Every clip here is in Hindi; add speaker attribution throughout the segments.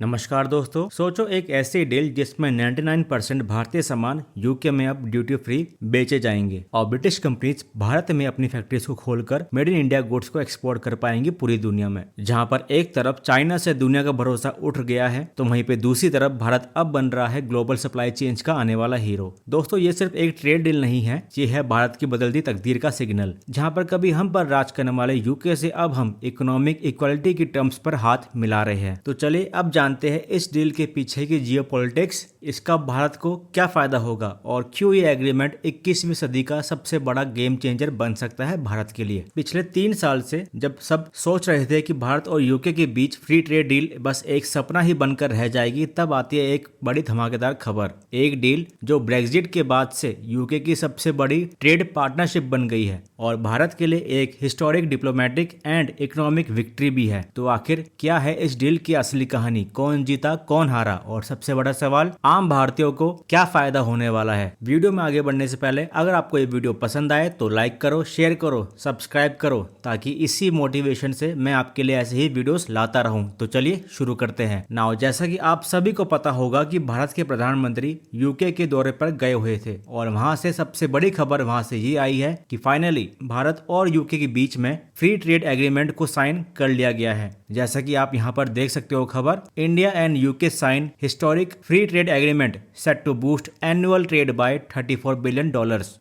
Speaker 1: नमस्कार दोस्तों। सोचो एक ऐसी डील जिसमें 99% भारतीय सामान यूके में अब ड्यूटी फ्री बेचे जाएंगे और ब्रिटिश कंपनीज भारत में अपनी फैक्ट्रीज को खोलकर मेड इन इंडिया गुड्स को एक्सपोर्ट कर पाएंगी पूरी दुनिया में। जहां पर एक तरफ चाइना से दुनिया का भरोसा उठ गया है तो वहीं पे दूसरी तरफ भारत अब बन रहा है ग्लोबल सप्लाई चेन्स का आने वाला हीरो। दोस्तों ये सिर्फ एक ट्रेड डील नहीं है, ये है भारत की बदलती तकदीर का सिग्नल। जहाँ पर कभी हम पर राज करने वाले यूके से अब हम इकोनॉमिक इक्वालिटी की टर्म्स पर हाथ मिला रहे हैं। तो चलिए अब जानते हैं इस डील के पीछे की जियोपॉलिटिक्स, इसका भारत को क्या फायदा होगा और क्यों ये एग्रीमेंट 21वीं सदी का सबसे बड़ा गेम चेंजर बन सकता है भारत के लिए। पिछले 3 साल से जब सब सोच रहे थे कि भारत और यूके के बीच फ्री ट्रेड डील बस एक सपना ही बनकर रह जाएगी, तब आती है एक बड़ी धमाकेदार खबर। एक डील जो ब्रेक्जिट के बाद से यूके की सबसे बड़ी ट्रेड पार्टनरशिप बन गई है और भारत के लिए एक historic diplomatic and economic victory भी है। तो आखिर क्या है इस डील की असली कहानी, कौन जीता कौन हारा और सबसे बड़ा सवाल, आम भारतीयों को क्या फायदा होने वाला है। वीडियो में आगे बढ़ने से पहले अगर आपको ये वीडियो पसंद आए तो लाइक करो, शेयर करो, सब्सक्राइब करो ताकि इसी मोटिवेशन से मैं आपके लिए ऐसे ही वीडियोस लाता रहूं। तो चलिए शुरू करते हैं। नाउ जैसा कि आप सभी को पता होगा कि भारत के प्रधानमंत्री यूके के दौरे पर गए हुए थे और वहां से सबसे बड़ी खबर वहां से ये आई है कि फाइनली भारत और यूके के बीच में फ्री ट्रेड एग्रीमेंट को साइन कर लिया गया है। जैसा कि आप यहाँ पर देख सकते हो खबर, India and UK sign historic free trade agreement set to boost annual trade by $34 billion.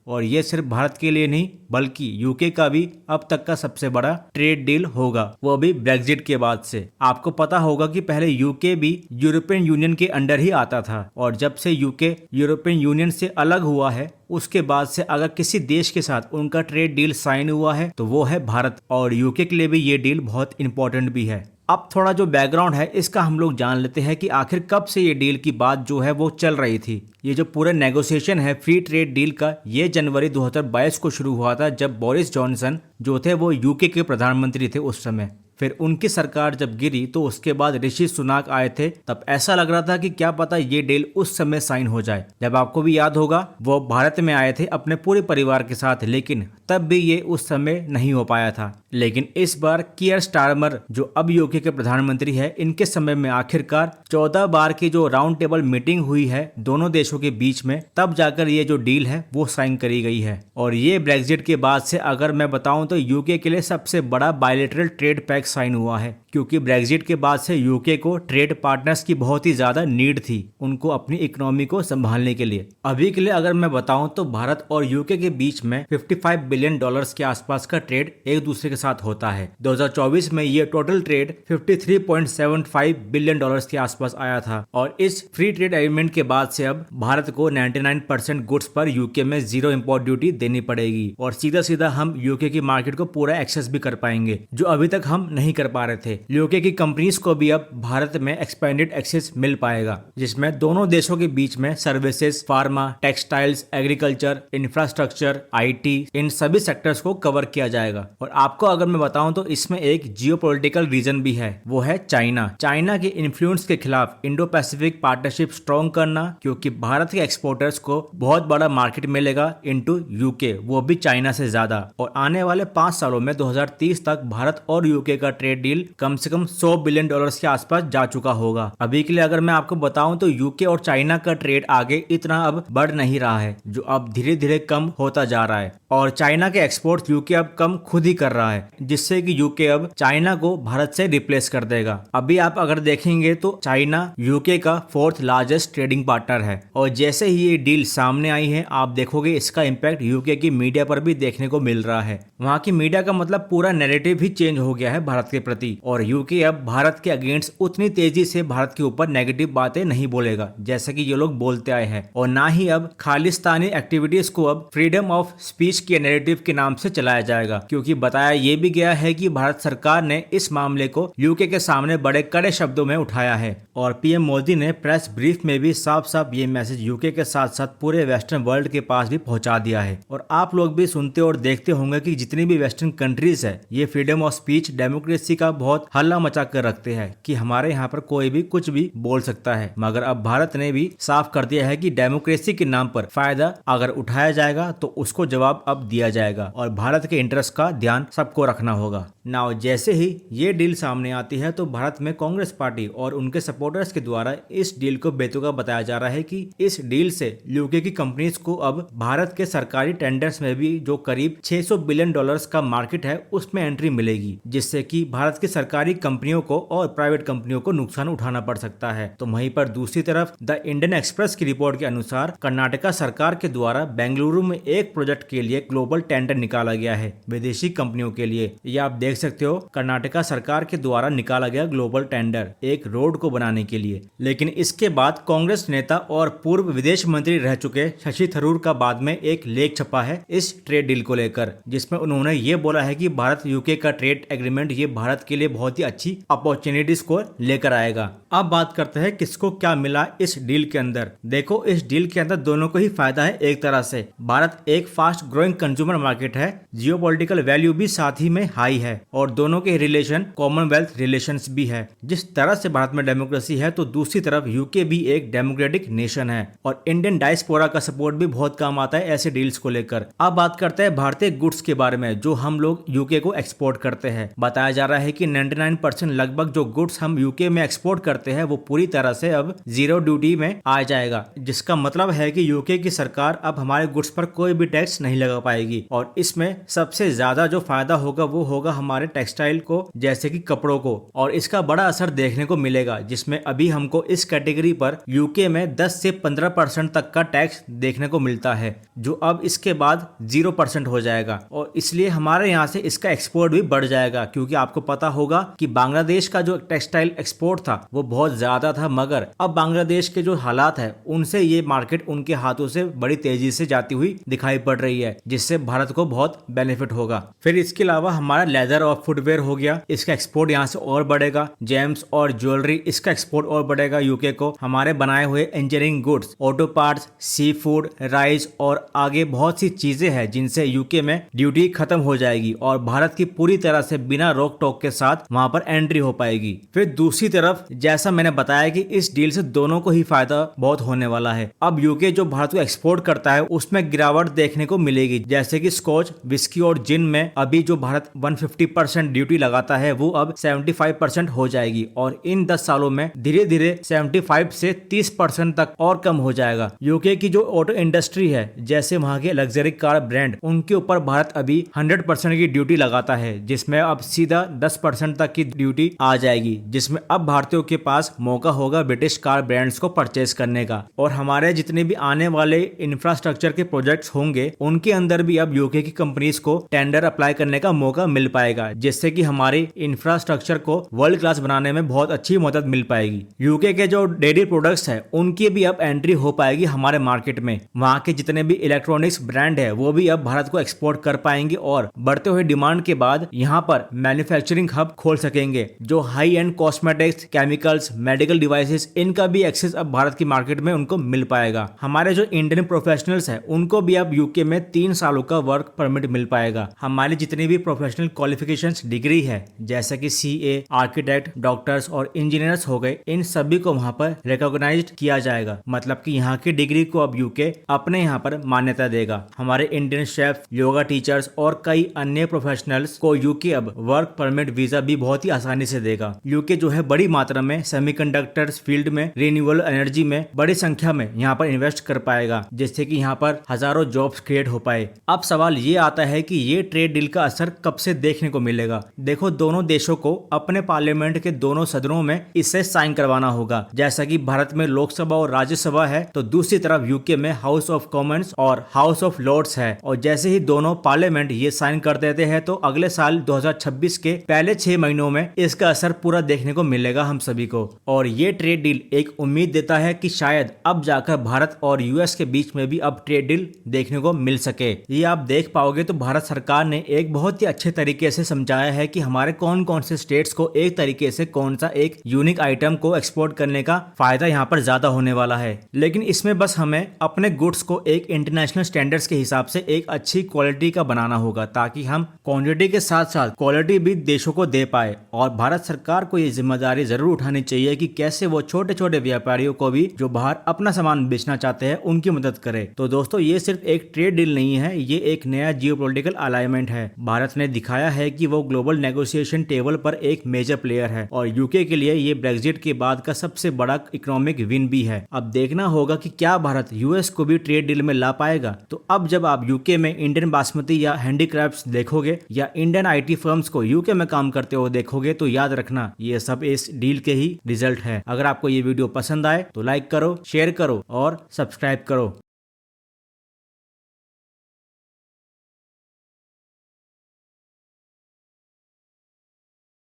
Speaker 1: और ये सिर्फ भारत के लिए नहीं बल्कि यूके का भी अब तक का सबसे बड़ा ट्रेड डील होगा, वो भी ब्रेक्जिट के बाद से। आपको पता होगा कि पहले यूके भी यूरोपियन यूनियन के अंडर ही आता था और जब से यूके यूरोपियन यूनियन से अलग हुआ है उसके बाद से अगर किसी देश के साथ उनका ट्रेड डील साइन हुआ है तो वो है भारत, और यूके के लिए भी ये डील बहुत इंपॉर्टेंट भी है। अब थोड़ा जो बैकग्राउंड है इसका हम लोग जान लेते हैं कि आखिर कब से ये डील की बात जो है वो चल रही थी। ये जो पूरा नेगोशिएशन है फ्री ट्रेड डील का, ये जनवरी 2022 को शुरू हुआ था जब बोरिस जॉनसन जो थे वो यूके के प्रधानमंत्री थे उस समय। फिर उनकी सरकार जब गिरी तो उसके बाद ऋषि सुनाक आए थे। तब ऐसा लग रहा था कि क्या पता ये डील उस समय साइन हो जाए। जब आपको भी याद होगा वो भारत में आए थे अपने पूरे परिवार के साथ, लेकिन तब भी ये उस समय नहीं हो पाया था। लेकिन इस बार कियर स्टारमर जो अब यूके के प्रधानमंत्री है, इनके समय में आखिरकार 14 बार की जो राउंड टेबल मीटिंग हुई है दोनों देशों के बीच में, तब जाकर ये जो डील है वो साइन करी गई है। और ये ब्रेक्जिट के बाद से अगर मैं बताऊं तो यूके के लिए सबसे बड़ा बायलैटरल ट्रेड पैक्ट साइन हुआ है, क्योंकि ब्रेक्जिट के बाद से यूके को ट्रेड पार्टनर्स की बहुत ही ज्यादा नीड थी उनको अपनी इकोनॉमी को संभालने के लिए। अभी के लिए अगर मैं बताऊं तो भारत और यूके के बीच में $55 बिलियन के आसपास का ट्रेड एक दूसरे के साथ होता है। 2024 में ये टोटल ट्रेड $53.75 बिलियन के आसपास आया था। और इस फ्री ट्रेड एग्रीमेंट के बाद से अब भारत को 99% गुड्स पर यूके में 0 इंपोर्ट ड्यूटी देनी पड़ेगी और सीधा सीधा हम यूके की मार्केट को पूरा एक्सेस भी कर पाएंगे, जो अभी तक हम नहीं कर पा रहे थे। यूके की कंपनीज को भी अब भारत में एक्सपेंडेड एक्सेस मिल पाएगा, जिसमें दोनों देशों के बीच में services, pharma, textiles, agriculture, infrastructure, IT, इन सभी सेक्टर्स को कवर किया जाएगा। और आपको अगर मैं बताऊं तो इसमें एक जियोपॉलिटिकल रीजन भी है, वो है चाइना। चाइना के इन्फ्लुएंस के खिलाफ इंडो पैसिफिक पार्टनरशिप स्ट्रॉन्ग करना, क्योंकि भारत के एक्सपोर्टर्स को बहुत बड़ा मार्केट मिलेगा इनटू यूके, वो भी चाइना से ज्यादा। और आने वाले 5 सालों में 2030 तक भारत और यूके का ट्रेड डील कम से कम $100 बिलियन के आसपास जा चुका होगा। अभी के लिए अगर मैं आपको बताऊं तो यूके और चाइना का ट्रेड आगे इतना अब बढ़ नहीं रहा है, जो अब धीरे धीरे कम होता जा रहा है। और चाइना के एक्सपोर्ट यूके अब कम खुद ही कर रहा है, जिससे कि यूके अब चाइना को भारत से रिप्लेस कर देगा। अभी आप अगर देखेंगे तो चाइना यूके का 4th लार्जेस्ट ट्रेडिंग पार्टनर है। और जैसे ही ये डील सामने आई है आप देखोगे इसका इम्पैक्ट यूके की मीडिया पर भी देखने को मिल रहा है। वहाँ की मीडिया का मतलब पूरा नैरेटिव ही चेंज हो गया है भारत के प्रति, और यूके अब भारत के अगेंस्ट उतनी तेजी से भारत के ऊपर नेगेटिव बातें नहीं बोलेगा जैसे कि ये लोग बोलते आए हैं। और ना ही अब खालिस्तानी एक्टिविटीज को अब फ्रीडम ऑफ स्पीच के नैरेटिव के नाम से चलाया जाएगा, क्योंकि बताया ये भी गया है कि भारत सरकार ने इस मामले को यूके के सामने बड़े कड़े शब्दों में उठाया है। और पीएम मोदी ने प्रेस ब्रीफ में भी साफ साफ ये मैसेज यूके के साथ साथ पूरे वेस्टर्न वर्ल्ड के पास भी पहुंचा दिया है। और आप लोग भी सुनते और देखते होंगे कि जितनी भी वेस्टर्न कंट्रीज है ये फ्रीडम ऑफ स्पीच, डेमोक्रेसी का बहुत हल्ला मचा कर रखते हैं कि हमारे यहाँ पर कोई भी कुछ भी बोल सकता है। मगर अब भारत ने भी साफ कर दिया है कि डेमोक्रेसी के नाम पर फायदा अगर उठाया जाएगा तो उसको जवाब अब दिया जाएगा और भारत के इंटरेस्ट का ध्यान सबको रखना होगा। नाउ जैसे ही ये डील सामने आती है तो भारत में कांग्रेस पार्टी और उनके सपोर्टर्स के द्वारा इस डील को बेतुका बताया जा रहा है कि इस डील से यूके की कंपनीज को अब भारत के सरकारी टेंडर्स में भी जो करीब 600 बिलियन डॉलर्स का मार्केट है उसमें एंट्री मिलेगी, जिससे कि भारत की सरकारी कंपनियों को और प्राइवेट कंपनियों को नुकसान उठाना पड़ सकता है। तो वहीं पर दूसरी तरफ द इंडियन एक्सप्रेस की रिपोर्ट के अनुसार कर्नाटका सरकार के द्वारा बेंगलुरु में एक प्रोजेक्ट के लिए ग्लोबल टेंडर निकाला गया है विदेशी कंपनियों के लिए। ये आप देख सकते हो, कर्नाटका सरकार के द्वारा निकाला गया ग्लोबल टेंडर एक रोड को बनाने के लिए। लेकिन इसके बाद कांग्रेस नेता और पूर्व विदेश मंत्री रह चुके शशि थरूर का बाद में एक लेख छपा है इस ट्रेड डील को लेकर, जिसमें उन्होंने ये बोला है कि भारत यूके का ट्रेड एग्रीमेंट ये भारत के लिए बहुत ही अच्छी अपॉर्चुनिटीज को लेकर आएगा। अब बात करते हैं किसको क्या मिला इस डील के अंदर। देखो, इस डील के अंदर दोनों को ही फायदा है। एक तरह से भारत एक फास्ट ग्रोइंग कंज्यूमर मार्केट है, जियोपॉलिटिकल वैल्यू भी साथ ही में हाई है और दोनों के रिलेशन कॉमनवेल्थ रिलेशंस भी है। जिस तरह से भारत में डेमोक्रेसी है तो दूसरी तरफ यूके भी एक डेमोक्रेटिक नेशन है और इंडियन डायस्पोरा का सपोर्ट भी बहुत काम आता है ऐसे डील्स को लेकर। अब बात करते हैं भारतीय गुड्स के बारे में जो हम लोग यूके को एक्सपोर्ट करते हैं। बताया जा रहा है कि 99% लगभग जो गुड्स हम यूके में एक्सपोर्ट करते हैं वो पूरी तरह से अब जीरो ड्यूटी में आ जाएगा, जिसका मतलब है कि यूके की सरकार अब हमारे गुड्स पर कोई भी टैक्स नहीं लगा पाएगी। और इसमें सबसे ज्यादा जो फायदा होगा वो होगा हमारे टेक्सटाइल को, जैसे कि कपड़ों को, और इसका बड़ा असर देखने को मिलेगा, जिसमें अभी हमको इस कैटेगरी पर यूके में 10 से 15% तक का टैक्स देखने को मिलता है, जो अब इसके बाद 0% हो जाएगा। और इसलिए हमारे यहाँ से इसका एक्सपोर्ट भी बढ़ जाएगा, क्योंकि आपको पता होगा कि बांग्लादेश का जो टेक्सटाइल एक्सपोर्ट था वो बहुत ज्यादा था, मगर अब बांग्लादेश के जो हालात है उनसे ये मार्केट उनके हाथों से बड़ी तेजी से जाती हुई दिखाई पड़ रही है, जिससे भारत को बहुत बेनिफिट होगा। फिर इसके अलावा हमारा लेदर और फुटवेयर हो गया, इसका एक्सपोर्ट यहाँ से और बढ़ेगा। जेम्स और ज्वेलरी, इसका एक्सपोर्ट और बढ़ेगा यूके को। हमारे बनाए हुए engineering goods, auto parts, sea food, rice और आगे बहुत सी चीजें हैं जिनसे यूके में ड्यूटी खत्म हो जाएगी और भारत की पूरी तरह से बिना रोक टोक के साथ वहां पर एंट्री हो पाएगी। फिर दूसरी तरफ जैसा मैंने बताया कि इस डील से दोनों को ही फायदा बहुत होने वाला है। अब यूके जो भारत को एक्सपोर्ट करता है उसमें गिरावट देखने को मिलेगी, जैसे कि स्कॉच, विस्की और जिन में अभी जो भारत 150% ड्यूटी लगाता है वो अब 75% हो जाएगी और इन 10 सालों में धीरे धीरे 75 से 30% तक और कम हो जाएगा। यूके की जो ऑटो इंडस्ट्री है, जैसे वहां के लग्जरी कार ब्रांड, उनके ऊपर भारत अभी 100% की ड्यूटी लगाता है, जिसमें अब सीधा 10% तक की ड्यूटी आ जाएगी, जिसमें अब भारतीयों के पास मौका होगा ब्रिटिश कार ब्रांड्स को परचेज करने का। और हमारे जितने भी आने वाले इंफ्रास्ट्रक्चर के प्रोजेक्ट्स होंगे उनके अंदर भी अब यूके की कंपनीज को टेंडर अप्लाई करने का मौका मिल पाएगा, जिससे कि हमारे इंफ्रास्ट्रक्चर को वर्ल्ड क्लास बनाने में बहुत अच्छी मदद मिल पाएगी। यूके के जो डेयरी प्रोडक्ट्स है उनकी भी अब एंट्री हो पाएगी हमारे मार्केट में। वहाँ के जितने भी इलेक्ट्रॉनिक्स ब्रांड है वो भी अब भारत को एक्सपोर्ट कर पाएंगे और बढ़ते हुए डिमांड के बाद यहाँ पर मैन्युफैक्चरिंग हब खोल सकेंगे। जो high and cosmetics, chemicals, medical devices, इनका भी एक्सेस अब भारत की मार्केट में उनको मिल पाएगा। हमारे जो इंडियन प्रोफेशनल्स हैं उनको भी अब यूके में 3 सालों का वर्क परमिट मिल पाएगा। हमारी जितनी भी प्रोफेशनल क्वालिफिकेशंस डिग्री है, जैसे कि सीए, आर्किटेक्ट, डॉक्टर्स और इंजीनियर्स हो गए, इन सभी को वहां पर रिकॉग्नाइज्ड किया जाएगा। मतलब कि यहाँ की डिग्री को अब यूके अपने यहाँ पर मान्यता देगा। हमारे इंडियन शेफ, योगा टीचर्स और कई अन्य प्रोफेशनल्स को यूके अब वर्क परमिट वीजा भी बहुत ही आसानी से देगा। यूके जो है बड़ी मात्रा में सेमीकंडक्टर्स फील्ड में, रिन्यूएबल एनर्जी में बड़ी संख्या में यहाँ पर इन्वेस्ट कर पाएगा, जिससे कि यहाँ पर हजारों जॉब्स क्रिएट हो पाए। अब सवाल ये आता है कि ये ट्रेड डील का असर कब से देखने को मिलेगा। देखो, दोनों देशों को अपने पार्लियामेंट के दोनों सदनों में इसे साइन करवाना होगा। जैसा कि भारत में लोकसभा और राज्यसभा है तो दूसरी तरफ यूके में हाउस ऑफ कॉमन्स और हाउस ऑफ लॉर्ड्स है, और जैसे ही दोनों पार्लियामेंट ये साइन कर देते हैं तो अगले साल 2026 के पहले 6 महीनों में इसका असर पूरा देखने को मिलेगा हम सभी को। और ये ट्रेड डील एक उम्मीद देता है कि शायद अब जाकर भारत और यूएस के बीच में भी अब ट्रेड डील देखने को मिल सके। ये आप देख पाओगे तो भारत सरकार ने एक बहुत ही अच्छे तरीके से समझाया है कि हमारे कौन कौन से स्टेट्स को एक तरीके से कौन सा एक यूनिक आइटम को एक्सपोर्ट करने का फायदा यहाँ पर ज्यादा होने वाला है। लेकिन इसमें बस हमें अपने गुड्स को एक इंटरनेशनल स्टैंडर्ड्स के हिसाब से एक अच्छी क्वालिटी का बनाना होगा, ताकि हम क्वांटिटी के साथ साथ क्वालिटी भी देशों को दे पाए। और भारत सरकार को ये जिम्मेदारी जरूर उठानी चाहिए कि कैसे वो छोटे छोटे व्यापारियों को भी जो बाहर अपना सामान बेचना चाहते हैं उनकी मदद करे। तो दोस्तों, ये सिर्फ एक ट्रेड डील नहीं है, ये एक नया जियोपॉलिटिकल अलाइनमेंट है। भारत ने दिखाया है कि वो ग्लोबल नेगोशिएशन टेबल पर एक मेजर प्लेयर है और यूके के लिए ये ब्रेक्जिट के बाद का सबसे बड़ा इकोनॉमिक विन भी है। अब देखना होगा कि क्या भारत यूएस को भी ट्रेड डील में ला पाएगा। तो अब जब आप यूके में इंडियन बासमती या हैंडीक्राफ्ट्स देखोगे या इंडियन आईटी फर्म्स को यूके में काम करते हुए देखोगे तो याद रखना ये सब इस डील के ही रिजल्ट है। अगर आपको ये वीडियो पसंद आए तो लाइक करो, शेयर करो और सब्सक्राइब करो।